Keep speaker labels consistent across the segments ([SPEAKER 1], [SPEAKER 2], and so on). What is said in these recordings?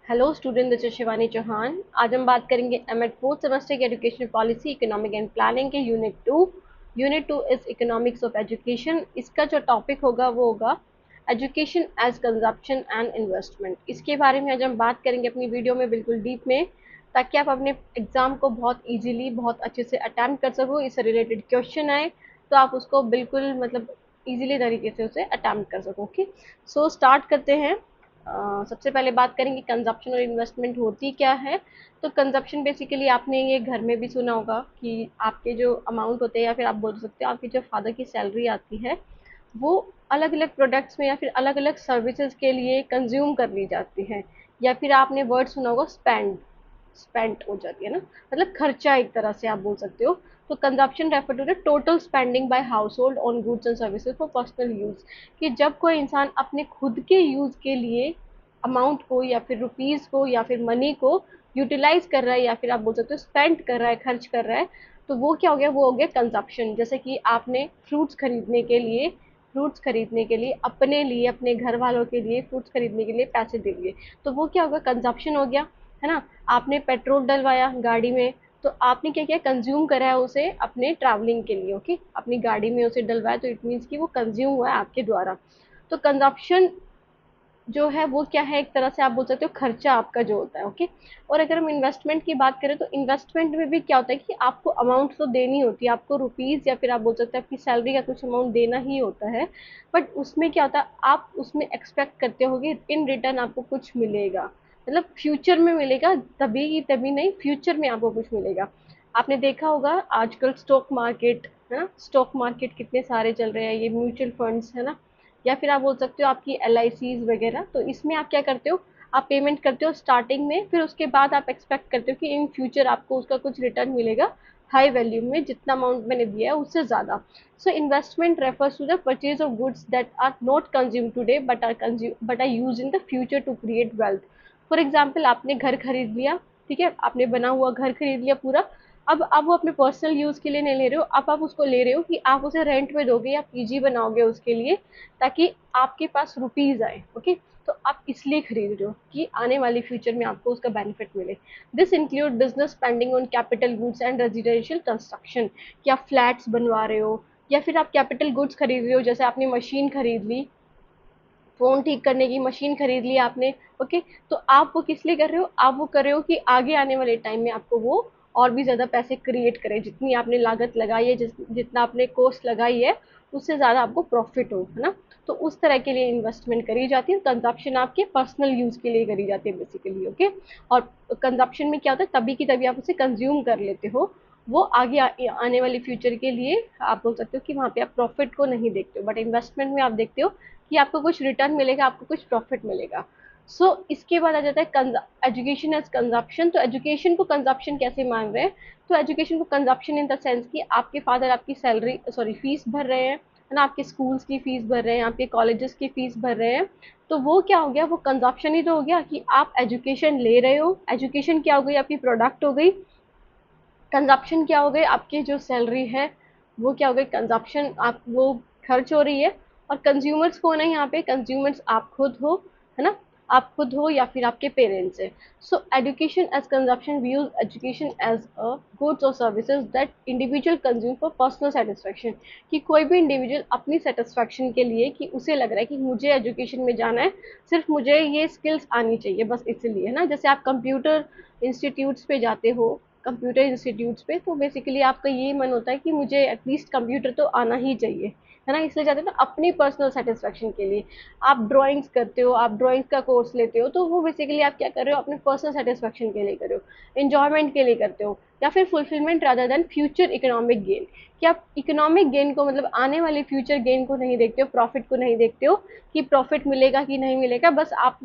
[SPEAKER 1] Hello student, this is Shivani Chauhan. आज हम बात करेंगे एमएड फोर्थ सेमेस्टर की education policy economic and planning के unit two is economics of education. इसका जो टॉपिक होगा वो होगा education as consumption and investment. इसके बारे में आज हम बात करेंगे अपनी वीडियो में बिल्कुल डीप में, ताकि आप अपने एग्जाम को बहुत इजीली बहुत अच्छे से अटैम्प्ट कर सको। इससे रिलेटेड क्वेश्चन आए तो आप उसको बिल्कुल मतलब इजीली तरीके से उसे अटैम्प्ट कर सको। ओके, सो स्टार्ट करते हैं। सबसे पहले बात करेंगे कंजप्शन और इन्वेस्टमेंट होती क्या है। तो कंजप्शन बेसिकली आपने ये घर में भी सुना होगा कि आपके जो अमाउंट होते हैं, या फिर आप बोल सकते हो आपकी जो फादर की सैलरी आती है, वो अलग अलग प्रोडक्ट्स में या फिर अलग अलग सर्विसेज के लिए कंज्यूम कर ली जाती है। या फिर आपने वर्ड सुना होगा स्पेंट हो जाती है ना, मतलब खर्चा एक तरह से आप बोल सकते हो। तो consumption refer to the total spending by household on goods and services for personal use. कि जब कोई इंसान अपने खुद के यूज के लिए अमाउंट को या फिर रुपीज को या फिर मनी को यूटिलाइज कर रहा है, या फिर आप बोल सकते हो स्पेंड कर रहा है, खर्च कर रहा है, तो वो क्या हो गया, वो हो गया कंजप्शन। जैसे कि आपने फ्रूट्स खरीदने के लिए अपने लिए, अपने घर वालों के लिए फ्रूट्स खरीदने के लिए पैसे दे दिए, तो वो क्या होगा, कंजप्शन हो गया, है ना। आपने पेट्रोल डलवाया गाड़ी में, तो आपने क्या किया, कंज्यूम करा है उसे अपने ट्रैवलिंग के लिए। ओके, अपनी गाड़ी में उसे डलवाया, तो इट मीन्स कि वो कंज्यूम हुआ है आपके द्वारा। तो कंजप्शन जो है वो क्या है, एक तरह से आप बोल सकते हो खर्चा आपका जो होता है। ओके, और अगर हम इन्वेस्टमेंट की बात करें तो इन्वेस्टमेंट में भी क्या होता है कि आपको अमाउंट तो देनी होती है, आपको रुपीज या फिर आप बोल सकते हो आपकी सैलरी का कुछ अमाउंट देना ही होता है। बट उसमें क्या होता है, आप उसमें एक्सपेक्ट करते हो कि इन रिटर्न आपको कुछ मिलेगा, मतलब फ्यूचर में मिलेगा, तभी तभी नहीं, फ्यूचर में आपको कुछ मिलेगा। आपने देखा होगा आजकल स्टॉक मार्केट, है ना, स्टॉक मार्केट कितने सारे चल रहे हैं, ये म्यूचुअल फंड्स, है ना, या फिर आप बोल सकते हो आपकी एल आई सीज वगैरह। तो इसमें आप क्या करते हो, आप पेमेंट करते हो स्टार्टिंग में, फिर उसके बाद आप एक्सपेक्ट करते हो कि इन फ्यूचर आपको उसका कुछ रिटर्न मिलेगा हाई वैल्यू में, जितना अमाउंट मैंने दिया है उससे ज़्यादा। So investment refers to the purchase of goods that are not consume today but are use in the future to create wealth. For example, आपने घर खरीद लिया, ठीक है, आपने बना हुआ घर खरीद लिया पूरा। अब आप वो अपने पर्सनल यूज के लिए नहीं ले रहे हो, अब आप उसको ले रहे हो कि आप उसे रेंट पे दोगे या पीजी बनाओगे उसके लिए, ताकि आपके पास रुपीज आए। ओके, तो आप इसलिए खरीद रहे हो कि आने वाले फ्यूचर में आपको उसका बेनिफिट मिले। This include business spending on capital goods and residential construction. कि आप फ्लैट्स बनवा रहे हो, या फिर आप कैपिटल गुड्स खरीद रहे हो, जैसे आपने मशीन खरीद ली, फोन ठीक करने की मशीन खरीद ली आपने। ओके, तो आप वो किस लिए कर रहे हो, आप वो कर रहे हो कि आगे आने वाले टाइम में आपको वो और भी ज़्यादा पैसे क्रिएट करे, जितनी आपने लागत लगाई है, जितना आपने कॉस्ट लगाई है, उससे ज़्यादा आपको प्रॉफिट हो, है ना। तो उस तरह के लिए इन्वेस्टमेंट करी जाती है। कंजप्शन आपके पर्सनल यूज़ के लिए करी जाती है बेसिकली। ओके, और कंजप्शन में क्या होता है, तभी की तभी आप उसे कंज्यूम कर लेते हो, वो आगे आने वाली फ्यूचर के लिए आप बोल सकते हो कि वहाँ पे आप प्रॉफिट को नहीं देखते हो। बट इन्वेस्टमेंट में आप देखते हो कि आपको कुछ रिटर्न मिलेगा, आपको कुछ प्रॉफिट मिलेगा। इसके बाद आ जाता है एजुकेशन एज कंजप्शन। तो एजुकेशन को कंजप्शन कैसे मान रहे हैं, तो एजुकेशन को कंजप्शन इन द सेंस कि आपके फादर आपकी सैलरी सॉरी फीस भर रहे हैं, है ना, आपके स्कूल्स की फीस भर रहे हैं, आपके कॉलेजेस की फीस भर रहे हैं। तो वो क्या हो गया, वो कंजप्शन ही तो हो गया कि आप एजुकेशन ले रहे हो। एजुकेशन क्या हो गई, आपकी प्रोडक्ट हो गई। कंजप्शन क्या हो गई, आपकी जो सैलरी है वो क्या हो गई, कंजप्शन, आप वो खर्च हो रही है। और कंज्यूमर्स कौन है यहाँ पे, कंज्यूमर्स आप खुद हो, है ना, आप खुद हो या फिर आपके पेरेंट्स है। So education as consumption views education as a goods और services that individual consume for personal satisfaction. कि कोई भी इंडिविजुअल अपनी सेटिस्फेक्शन के लिए, कि उसे लग रहा है कि मुझे एजुकेशन में जाना है, सिर्फ मुझे ये स्किल्स आनी चाहिए बस इसलिए, है ना। जैसे आप कंप्यूटर इंस्टीट्यूट्स पे जाते हो, कंप्यूटर इंस्टीट्यूट्स पे, तो बेसिकली आपका ये मन होता है कि मुझे एटलीस्ट कंप्यूटर तो आना ही चाहिए, है ना, इसलिए जाते हो ना अपनी पर्सनल सेटिस्फेक्शन के लिए। आप ड्राइंग्स करते हो, आप ड्राइंग्स का कोर्स लेते हो, तो वो बेसिकली आप क्या कर रहे हो, अपने पर्सनल सेटिस्फेक्शन के लिए कर रहे हो, इंजॉयमेंट के लिए करते हो, या फिर fulfilment rather than future economic gain. कि आप इकोनॉमिक गेन को, मतलब आने वाले फ्यूचर गेन को नहीं देखते हो, प्रॉफिट को नहीं देखते हो कि प्रॉफिट मिलेगा कि नहीं मिलेगा, बस आप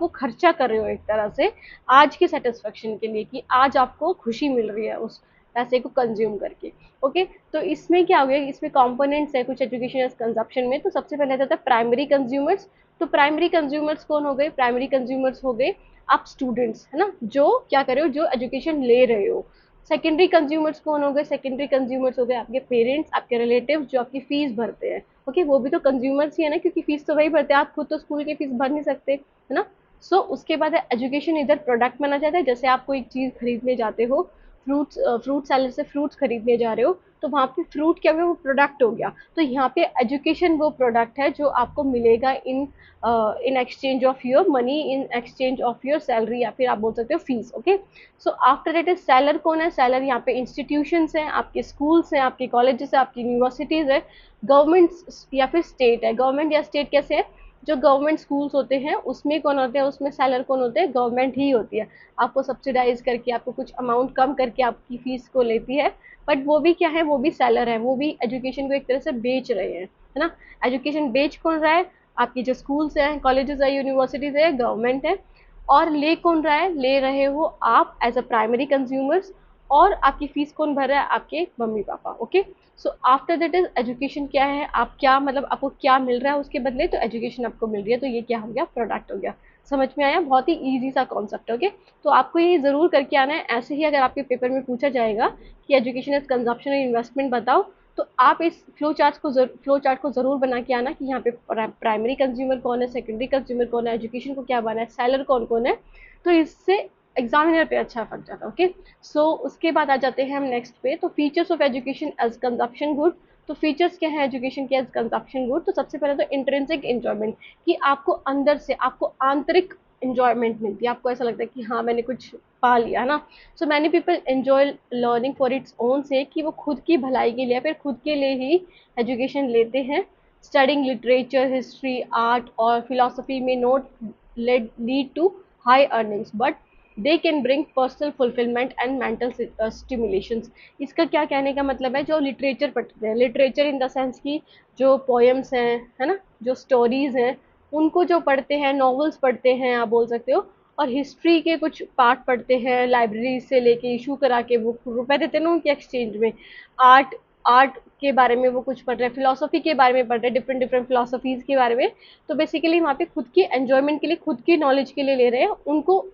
[SPEAKER 1] वो खर्चा कर रहे हो एक तरह से आज की सेटिस्फेक्शन के लिए, कि आज आपको खुशी मिल रही है उस पैसे को कंज्यूम करके। ओके, तो इसमें क्या हो गया, इसमें कंपोनेंट्स है कुछ एजुकेशन कंजप्शन में। तो सबसे पहले आता है प्राइमरी कंज्यूमर्स। तो प्राइमरी कंज्यूमर्स कौन हो गए, प्राइमरी कंज्यूमर्स हो गए आप स्टूडेंट्स, है ना, जो क्या कर रहे हो, जो एजुकेशन ले रहे हो। सेकेंडरी कंज्यूमर्स कौन हो गए, सेकेंडरी कंज्यूमर्स हो गए आपके पेरेंट्स, आपके रिलेटिव जो आपकी फीस भरते हैं। ओके, वो भी तो कंज्यूमर्स ही है ना, क्योंकि फीस तो वही भरते हैं, आप खुद तो स्कूल की फीस भर नहीं सकते, है ना। सो उसके बाद एजुकेशन इधर प्रोडक्ट माना जाता है, जैसे आप कोई चीज़ खरीदने जाते हो, फ्रूट सेलर से फ्रूट्स खरीदने जा रहे हो, तो वहाँ पे फ्रूट क्या हुआ, वो प्रोडक्ट हो गया। तो यहाँ पे एजुकेशन वो प्रोडक्ट है जो आपको मिलेगा in exchange of your money, in exchange of your salary, या फिर आप बोल सकते हो fees. Okay, so after it is seller कौन है? सेलर यहाँ पे इंस्टीट्यूशंस हैं, आपके स्कूल्स हैं, आपके कॉलेजेस है, आपकी यूनिवर्सिटीज़ है, गवर्नमेंट या फिर स्टेट है। गवर्नमेंट या स्टेट कैसे है? जो गवर्नमेंट स्कूल्स होते हैं उसमें कौन होते हैं? उसमें सेलर कौन होते हैं? गवर्नमेंट ही होती है। आपको सब्सिडाइज करके, आपको कुछ अमाउंट कम करके आपकी फीस को लेती है, बट वो भी क्या है? वो भी सेलर है, वो भी एजुकेशन को एक तरह से बेच रहे हैं, है ना। एजुकेशन बेच कौन रहा है? आपकी जो स्कूल्स हैं, कॉलेजेस है, यूनिवर्सिटीज है, गवर्नमेंट है। और ले कौन रहा है? ले रहे हो आप एज अ प्राइमरी कंज्यूमर्स, और आपकी फीस कौन भर रहा है? आपके mummy papa. Okay, so after that is education क्या है? आप क्या मतलब आपको क्या मिल रहा है उसके बदले? तो एजुकेशन आपको मिल रही है, तो ये क्या हो गया? प्रोडक्ट हो गया। समझ में आया? बहुत ही ईजी सा कॉन्सेप्ट है। ओके, तो आपको ये ज़रूर करके आना है। ऐसे ही अगर आपके पेपर में पूछा जाएगा कि एजुकेशन इज कंजप्शन और इन्वेस्टमेंट बताओ, तो आप इस फ्लो चार्ट को ज़रूर बना के आना कि यहाँ पे प्राइमरी कंज्यूमर कौन है, सेकेंडरी कंज्यूमर कौन है, एजुकेशन को क्या बना है, सेलर कौन कौन है। तो इससे एग्जामिनर पे अच्छा फंक जाता है। ओके, सो उसके बाद आ जाते हैं हम नेक्स्ट पे। तो features of education as consumption good. तो फीचर्स क्या है एजुकेशन के एज कंजप्शन गुड? तो सबसे पहले तो इंट्रिंसिक एंजॉयमेंट, कि आपको अंदर से, आपको आंतरिक इंजॉयमेंट मिलती है। आपको ऐसा लगता है कि हाँ मैंने कुछ पा लिया, है ना। So many people enjoy learning for its own से, कि वो खुद की भलाई के लिए, फिर खुद के लिए ही एजुकेशन लेते हैं। स्टडिंग लिटरेचर, हिस्ट्री, आर्ट और फिलोसफी में not lead to high earnings, but they can bring personal fulfilment and mental stimulations. इसका क्या कहने का मतलब है? जो लिटरेचर पढ़ते हैं, लिटरेचर इन द सेंस की जो पोएम्स हैं, है ना, जो स्टोरीज हैं, उनको जो पढ़ते हैं, नॉवेल्स पढ़ते हैं आप बोल सकते हो, और हिस्ट्री के कुछ पार्ट पढ़ते हैं, लाइब्रेरी से लेके इशू करा के, वो रुपए देते हैं ना उनके एक्सचेंज में। आर्ट आर्ट के बारे में वो कुछ पढ़ रहे हैं, फिलोसफी के बारे में पढ़ रहे हैं, डिफरेंट डिफरेंट फिलोसफीज के बारे में। तो बेसिकली वहाँ पे खुद की एंजॉयमेंट के लिए, खुद की नॉलेज के लिए ले रहे हैं। उनको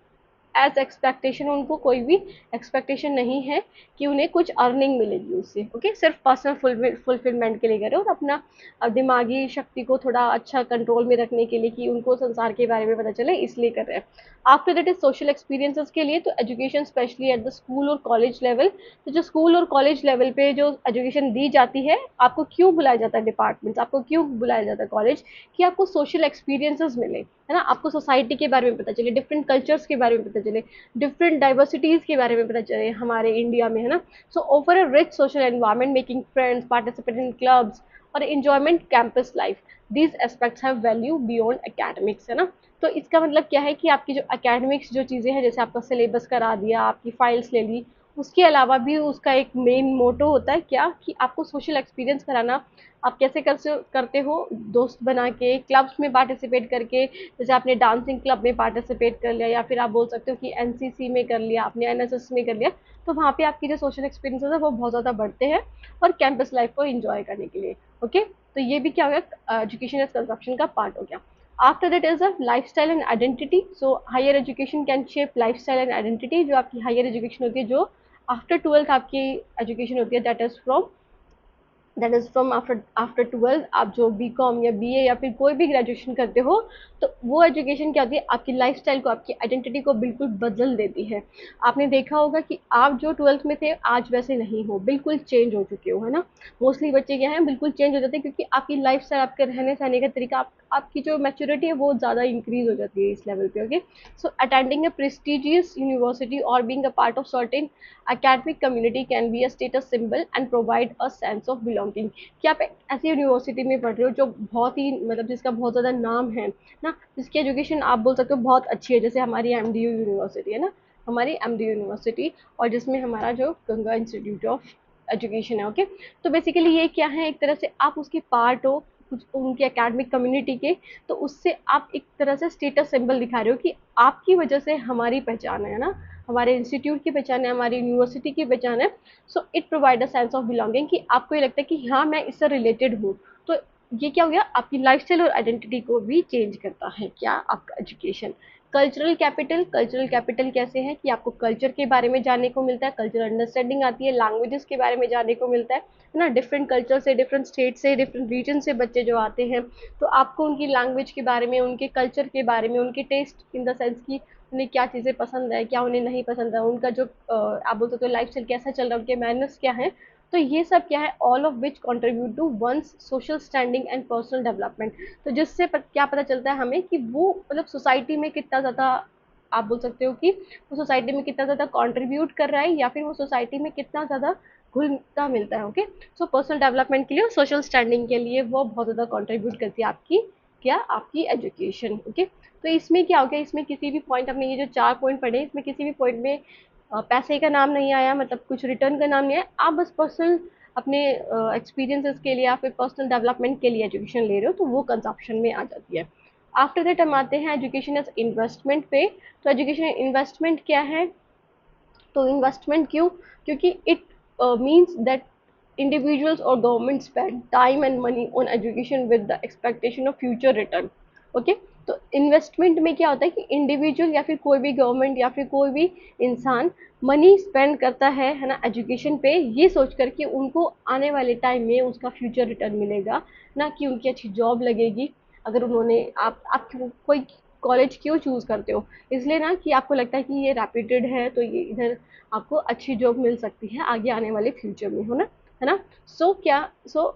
[SPEAKER 1] एज एक्सपेक्टेशन, उनको कोई भी एक्सपेक्टेशन नहीं है कि उन्हें कुछ अर्निंग मिलेगी उससे। ओके, सिर्फ पर्सनल फुलफिलमेंट के लिए कर रहे हो, और अपना दिमागी शक्ति को थोड़ा अच्छा कंट्रोल में रखने के लिए, कि उनको संसार के बारे में पता चले, इसलिए कर रहे हैं। After that is social experiences के लिए। तो education specially at the school और कॉलेज लेवल। तो जो स्कूल और कॉलेज लेवल पे जो एजुकेशन दी जाती है, आपको क्यों बुलाया जाता है डिपार्टमेंट्स, आपको क्यों बुलाया जाता है कॉलेज? कि आपको सोशल एक्सपीरियंसेस मिले, है ना, आपको सोसाइटी के बारे में पता चले, डिफरेंट कल्चर्स के बारे में पता चले, डिफरेंट डाइवर्सिटीज के बारे में पता चले हमारे इंडिया में, है ना। So over a rich social environment, making friends, participate in clubs और enjoyment campus life, these aspects have value beyond academics, है ना। तो इसका मतलब क्या है? कि आपकी जो एकेडमिक्स जो चीज़ें हैं, जैसे आपका सिलेबस करा दिया, आपकी फाइल्स ले ली, उसके अलावा भी उसका एक मेन मोटो होता है क्या? कि आपको सोशल एक्सपीरियंस कराना। आप कैसे करते हो? दोस्त बना के, क्लब्स में पार्टिसिपेट करके, जैसे आपने डांसिंग क्लब में पार्टिसिपेट कर लिया, या फिर आप बोल सकते हो कि एनसीसी में कर लिया, आपने एनएसएस में कर लिया। तो वहाँ पे आपकी जो सोशल एक्सपीरियंसेस है वो बहुत ज़्यादा बढ़ते हैं, और कैंपस लाइफ को एंजॉय करने के लिए। ओके, तो ये भी क्या हो गया? एजुकेशन एज कंजप्शन का पार्ट हो गया। After that is a lifestyle and identity. So higher education can shape lifestyle and identity. जो आपकी हायर एजुकेशन होती है, जो आफ्टर ट्वेल्थ आपकी एजुकेशन होती है, that is from after twelfth, आप जो बी कॉम या बी ए या फिर कोई भी ग्रेजुएशन करते हो, तो वो एजुकेशन क्या होती है? आपकी लाइफस्टाइल को, आपकी आइडेंटिटी को बिल्कुल बदल देती है। आपने देखा होगा कि आप जो ट्वेल्थ में थे आज वैसे नहीं हो, बिल्कुल चेंज हो चुके हो, है ना। मोस्टली बच्चे क्या हैं, बिल्कुल चेंज हो जाते हैं, क्योंकि आपकी लाइफ स्टाइल, आपके रहने सहने का तरीका, आपकी जो मैच्योरिटी है वो ज़्यादा इंक्रीज हो जाती है इस लेवल पे। Okay, so attending a prestigious university और being a part of certain academic community can be a status symbol and provide a sense of belonging। कि आप ऐसी यूनिवर्सिटी में पढ़ रहे हो जो बहुत ही मतलब जिसका बहुत ज़्यादा नाम है ना, जिसकी एजुकेशन आप बोल सकते हो बहुत अच्छी है, जैसे हमारी एमडीयू यूनिवर्सिटी है ना, हमारी एमडीयू यूनिवर्सिटी, और जिसमें हमारा जो गंगा इंस्टीट्यूट ऑफ एजुकेशन है। ओके, तो बेसिकली ये क्या है? एक तरह से आप उसकी पार्ट हो, कुछ उनकी एकेडमिक कम्युनिटी के, तो उससे आप एक तरह से स्टेटस सिंबल दिखा रहे हो कि आपकी वजह से हमारी पहचान है ना, हमारे इंस्टीट्यूट की पहचान है, हमारी यूनिवर्सिटी की पहचान है। So it provide a sense of belonging, कि आपको ये लगता है कि हाँ मैं इससे रिलेटेड हूँ। तो ये क्या हो गया, आपकी लाइफस्टाइल और आइडेंटिटी को भी चेंज करता है क्या, आपका education. Cultural capital, cultural capital कैसे है कि आपको कल्चर के बारे में जानने को मिलता है, कल्चरल अंडरस्टैंडिंग आती है, लैंग्वेजेस के बारे में जानने को मिलता है ना, डिफरेंट कल्चर से, डिफरेंट स्टेट से, डिफरेंट रीजन से बच्चे जो आते हैं, तो आपको उनकी लैंग्वेज के बारे में, उनके कल्चर के बारे में, उनके टेस्ट इन द सेंस की उन्हें क्या चीज़ें पसंद है, क्या उन्हें नहीं पसंद है, उनका जो आप बोल सकते हो लाइफ स्टाइल कैसा चल रहा है, उनके मैनर्स क्या है, तो ये सब क्या है, all of which contribute to one's social standing and personal development. तो जिससे क्या पता चलता है हमें कि वो मतलब सोसाइटी में कितना ज़्यादा, आप बोल सकते हो कि वो सोसाइटी में कितना ज़्यादा कंट्रीब्यूट कर रहा है, या फिर वो सोसाइटी में कितना ज़्यादा घुलता मिलता है। ओके, सो पर्सनल डेवलपमेंट के लिए और सोशल स्टैंडिंग के लिए वो बहुत ज़्यादा कंट्रीब्यूट करती है आपकी, क्या, आपकी एजुकेशन। ओके, तो इसमें क्या हो गया, इसमें किसी भी पॉइंट, हमने ये जो 4 पॉइंट पढ़े, इसमें किसी भी पॉइंट में पैसे का नाम नहीं आया, मतलब कुछ रिटर्न का नाम नहीं आया, आप बस पर्सनल अपने एक्सपीरियंसेस के लिए या फिर पर्सनल डेवलपमेंट के लिए एजुकेशन ले रहे हो, तो वो कंजप्शन में आ जाती है। आफ्टर दैट हम आते हैं एजुकेशन एज इन्वेस्टमेंट पे। तो एजुकेशन इन्वेस्टमेंट क्या है, तो इन्वेस्टमेंट क्यों, क्योंकि it means that individuals or government spend time and money on education with the expectation of future return। Okay, तो इन्वेस्टमेंट में क्या होता है कि इंडिविजुअल या फिर कोई भी गवर्नमेंट या फिर कोई भी इंसान मनी स्पेंड करता है ना, एजुकेशन पे, ये सोच कर कि उनको आने वाले टाइम में उसका फ्यूचर रिटर्न मिलेगा, ना कि उनकी अच्छी जॉब लगेगी। अगर उन्होंने आप कोई कॉलेज क्यों चूज़ करते हो, इसलिए ना कि आपको लगता है कि ये रेप्यूटेड है, तो ये इधर आपको अच्छी जॉब मिल सकती है आगे आने वाले फ्यूचर में, हो ना, है ना। सो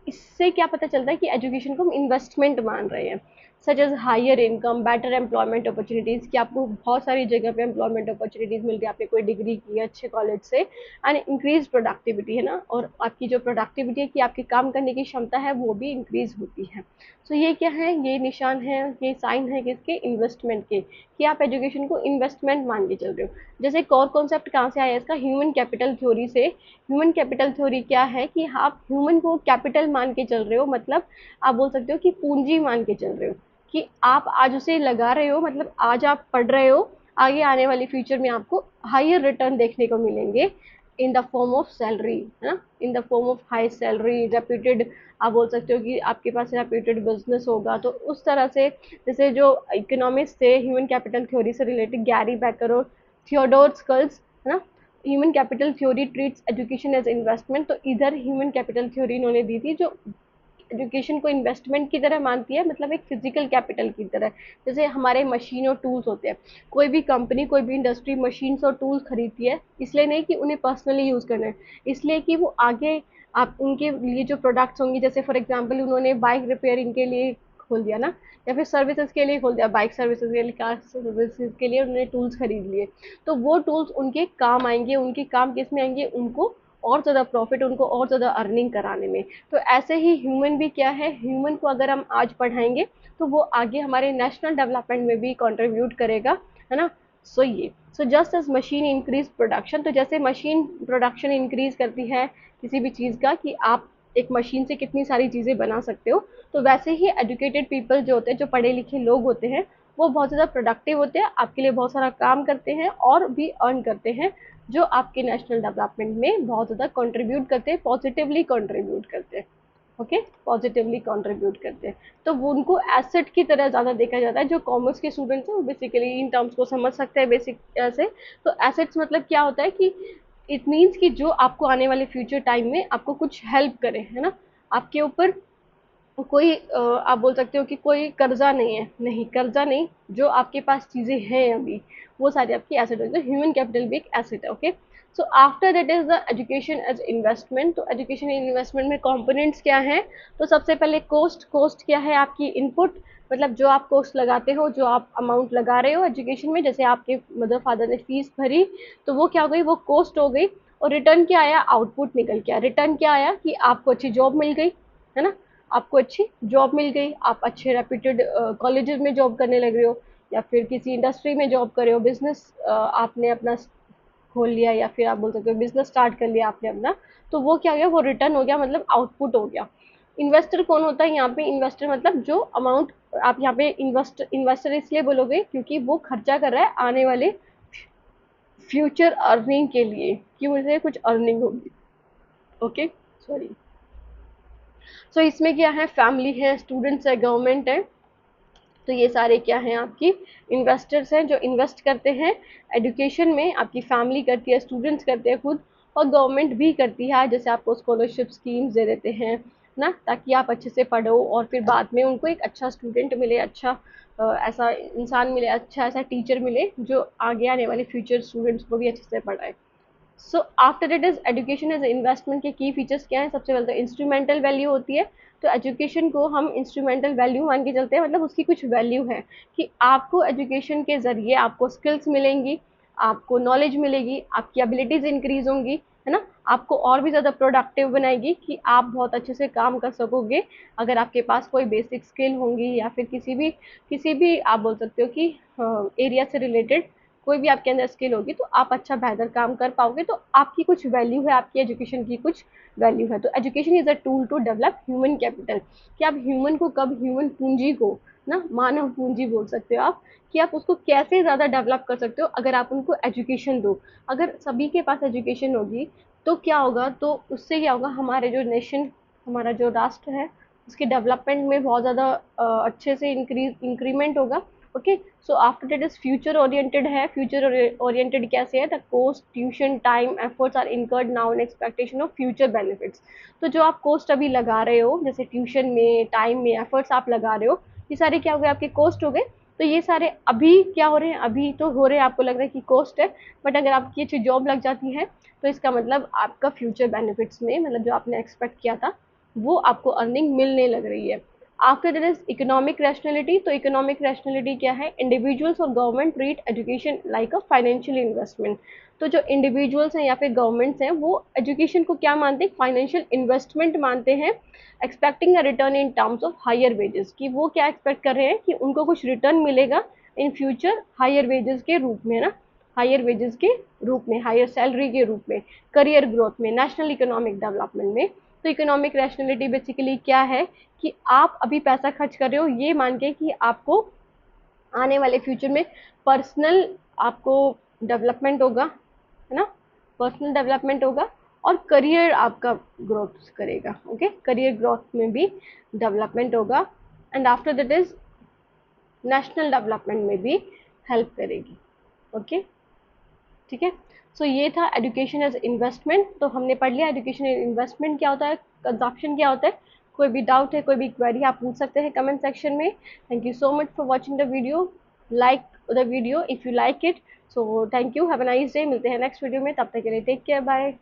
[SPEAKER 1] इससे क्या पता चलता है कि एजुकेशन को हम इन्वेस्टमेंट मान रहे हैं, such as higher income, better employment opportunities, कि आपको बहुत सारी जगह पे एम्प्लॉयमेंट अपॉर्चुनिटीज़ मिल रही है, आपने कोई डिग्री की है अच्छे कॉलेज से, एंड इंक्रीज प्रोडक्टिविटी, है ना, और आपकी जो प्रोडक्टिविटी है कि आपकी काम करने की क्षमता है वो भी इंक्रीज होती है। सो ये क्या है, ये निशान है, ये साइन है किसके, इन्वेस्टमेंट के, कि आप एजुकेशन को इन्वेस्टमेंट मान के चल रहे हो। जैसे कोर कॉन्सेप्ट कहाँ से आया इसका, ह्यूमन कैपिटल थ्योरी से। ह्यूमन कैपिटल थ्योरी क्या है कि आप ह्यूमन को कैपिटल मान के चल रहे हो, मतलब आप बोल सकते हो कि पूंजी मान के चल रहे हो, कि आप आज उसे लगा रहे हो, मतलब आज आप पढ़ रहे हो, आगे आने वाली फ्यूचर में आपको हायर रिटर्न देखने को मिलेंगे in the form of salary, है ना, in the form of high salary, reputed, आप बोल सकते हो कि आपके पास रेप्यूटेड बिजनेस होगा। तो उस तरह से, जैसे जो इकोनॉमिस्ट थे ह्यूमन कैपिटल थ्योरी से रिलेटेड, गैरी बैकर और थियोडोर स्कल्स, है ना, human capital theory treats education as investment. तो इधर ह्यूमन कैपिटल थ्योरी इन्होंने दी थी जो एजुकेशन को इन्वेस्टमेंट की तरह मानती है, मतलब एक फिजिकल कैपिटल की तरह। जैसे हमारे मशीन और टूल्स होते हैं, कोई भी कंपनी, कोई भी इंडस्ट्री मशीन्स और टूल्स खरीदती है, इसलिए नहीं कि उन्हें पर्सनली यूज़ करना है, इसलिए कि वो आगे आप उनके लिए जो प्रोडक्ट्स होंगे, जैसे फॉर एग्जांपल उन्होंने बाइक रिपेयरिंग के लिए खोल दिया ना, या फिर सर्विसेज के लिए खोल दिया, बाइक सर्विसेज के लिए, कार सर्विसेज के लिए उन्होंने टूल्स खरीद लिए, तो वो टूल्स उनके काम आएंगे, उनके काम किस में आएंगे, उनको और ज़्यादा प्रॉफिट, उनको और ज़्यादा अर्निंग कराने में। तो ऐसे ही ह्यूमन भी क्या है, ह्यूमन को अगर हम आज पढ़ाएंगे तो वो आगे हमारे नेशनल डेवलपमेंट में भी कंट्रीब्यूट करेगा, है ना। So just as machine increase production, तो जैसे मशीन प्रोडक्शन इंक्रीज करती है किसी भी चीज़ का, कि आप एक मशीन से कितनी सारी चीज़ें बना सकते हो, तो वैसे ही एजुकेटेड पीपल जो होते हैं, जो पढ़े लिखे लोग होते हैं, वो बहुत ज़्यादा प्रोडक्टिव होते हैं, आपके लिए बहुत सारा काम करते हैं और भी अर्न करते हैं, जो आपके नेशनल डेवलपमेंट में बहुत ज़्यादा कंट्रीब्यूट करते हैं, पॉजिटिवली कंट्रीब्यूट करते हैं। ओके, पॉजिटिवली कंट्रीब्यूट करते हैं, तो वो उनको एसेट की तरह ज़्यादा देखा जाता है। जो कॉमर्स के स्टूडेंट्स हैं वो बेसिकली इन टर्म्स को समझ सकते हैं बेसिक से। तो एसेट्स मतलब क्या होता है कि इट मीन्स कि जो आपको आने वाले फ्यूचर टाइम में आपको कुछ हेल्प करे, है ना, आपके ऊपर कोई आप बोल सकते हो कि कोई कर्जा नहीं है, नहीं कर्जा नहीं, जो आपके पास चीज़ें हैं अभी, वो सारी आपकी एसेट होती है। ह्यूमन कैपिटल भी एक एसेट है। Okay, so after that is the education as investment. तो एजुकेशन इन्वेस्टमेंट में कंपोनेंट्स क्या हैं, तो सबसे पहले कोस्ट। कोस्ट क्या है, आपकी इनपुट, मतलब जो आप कोस्ट लगाते हो, जो आप अमाउंट लगा रहे हो एजुकेशन में, जैसे आपके मदर फादर ने फीस भरी, तो वो क्या हो गई, वो कोस्ट हो गई। और रिटर्न क्या आया, आउटपुट निकल के आया। रिटर्न क्या आया कि आपको अच्छी जॉब मिल गई, है ना, आपको अच्छी जॉब मिल गई, आप अच्छे रेप्यूटेड कॉलेजेस में जॉब करने लग रहे हो, या फिर किसी इंडस्ट्री में जॉब कर रहे हो, बिजनेस आपने अपना खोल लिया, या फिर आप बोल सकते हो बिजनेस स्टार्ट कर लिया आपने अपना, तो वो क्या हो गया, वो रिटर्न हो गया, मतलब आउटपुट हो गया। इन्वेस्टर कौन होता है यहाँ पे, इन्वेस्टर मतलब जो अमाउंट आप यहाँ पे इन्वेस्टर इसलिए बोलोगे क्योंकि वो खर्चा कर रहा है आने वाले फ्यूचर अर्निंग के लिए, कि मुझे कुछ अर्निंग होगी। Okay, sorry. सो इसमें क्या है, फैमिली है, स्टूडेंट्स है, गवर्नमेंट है, तो ये सारे क्या हैं आपकी इन्वेस्टर्स हैं जो इन्वेस्ट करते हैं एजुकेशन में। आपकी फैमिली करती है, स्टूडेंट्स करते हैं खुद, और गवर्नमेंट भी करती है, जैसे आपको स्कॉलरशिप स्कीम्स दे देते हैं ना, ताकि आप अच्छे से पढ़ो और फिर बाद में उनको एक अच्छा स्टूडेंट मिले, अच्छा ऐसा इंसान मिले, अच्छा ऐसा टीचर मिले जो आगे आने वाले फ्यूचर स्टूडेंट्स को भी अच्छे से पढ़ाए। So after it is education as investment के की फीचर्स क्या है? सबसे पहले तो इंस्ट्रूमेंटल वैल्यू होती है। तो एजुकेशन को हम इंस्ट्रूमेंटल वैल्यू मान के चलते हैं, मतलब उसकी कुछ वैल्यू है कि आपको एजुकेशन के जरिए आपको स्किल्स मिलेंगी, आपको नॉलेज मिलेगी, आपकी एबिलिटीज इंक्रीज होंगी, है ना, आपको और भी ज़्यादा प्रोडक्टिव बनाएगी कि आप बहुत अच्छे से काम कर सकोगे। अगर आपके पास कोई बेसिक स्किल होंगी या फिर किसी भी आप बोल सकते हो कि एरिया से रिलेटेड कोई भी आपके अंदर स्किल होगी, तो आप अच्छा बेहतर काम कर पाओगे, तो आपकी कुछ वैल्यू है, आपकी एजुकेशन की कुछ वैल्यू है। तो education is a tool to develop human capital, कि आप ह्यूमन को कब, ह्यूमन पूंजी को ना, मानव पूंजी बोल सकते हो आप, कि आप उसको कैसे ज़्यादा डेवलप कर सकते हो अगर आप उनको एजुकेशन दो। अगर सभी के पास एजुकेशन होगी तो क्या होगा, तो उससे क्या होगा, हमारे जो नेशन, हमारा जो राष्ट्र है, उसके डेवलपमेंट में बहुत ज़्यादा अच्छे से इंक्रीमेंट होगा। Okay, so after that is future oriented है। फ्यूचर ओरिएंटेड कैसे है? The cost, tuition, time, efforts are incurred now in expectation of future benefits. तो जो आप कॉस्ट अभी लगा रहे हो, जैसे ट्यूशन में, टाइम में, एफर्ट्स आप लगा रहे हो, ये सारे क्या हो गए, आपके कॉस्ट हो गए। तो ये सारे अभी क्या हो रहे हैं, अभी तो हो रहे हैं, आपको लग रहा है कि कॉस्ट है, बट अगर आपकी अच्छी जॉब लग जाती है तो इसका मतलब आपका फ्यूचर बेनिफिट्स में, मतलब जो आपने एक्सपेक्ट किया था वो आपको अर्निंग मिलने लग रही है। After that is economic rationality. तो इकोनॉमिक रैशनैलिटी क्या है? इंडिविजुअल्स और government treat education like a financial investment. तो जो इंडिविजुअल्स हैं या फिर गवर्नमेंट्स हैं, वो एजुकेशन को क्या मानते हैं? फाइनेंशियल इन्वेस्टमेंट मानते हैं, expecting a return in terms of higher wages, कि वो क्या एक्सपेक्ट कर रहे हैं कि उनको कुछ रिटर्न मिलेगा इन फ्यूचर हायर वेजेस के रूप में, ना, हायर वेजेस के रूप में, हायर सैलरी के रूप में, करियर ग्रोथ में, नेशनल इकोनॉमिक डेवलपमेंट में। तो इकोनॉमिक रैशनैलिटी बेसिकली क्या है कि आप अभी पैसा खर्च कर रहे हो ये मान के कि आपको आने वाले फ्यूचर में पर्सनल आपको डेवलपमेंट होगा, है ना, पर्सनल डेवलपमेंट होगा, और करियर आपका ग्रोथ करेगा। ओके, करियर ग्रोथ में भी डेवलपमेंट होगा, and after that is national development में भी हेल्प करेगी। ओके, ठीक है। सो ये था एजुकेशन एज इन्वेस्टमेंट। तो हमने पढ़ लिया एजुकेशन एज इन्वेस्टमेंट क्या होता है, कंजप्शन क्या होता है। कोई भी डाउट है, कोई भी क्वेरी, आप पूछ सकते हैं कमेंट सेक्शन में। Thank you so much for watching the video. Like the video if you like it. So thank you, have a nice day. मिलते हैं नेक्स्ट वीडियो में, तब तक के लिए टेक केयर, बाय।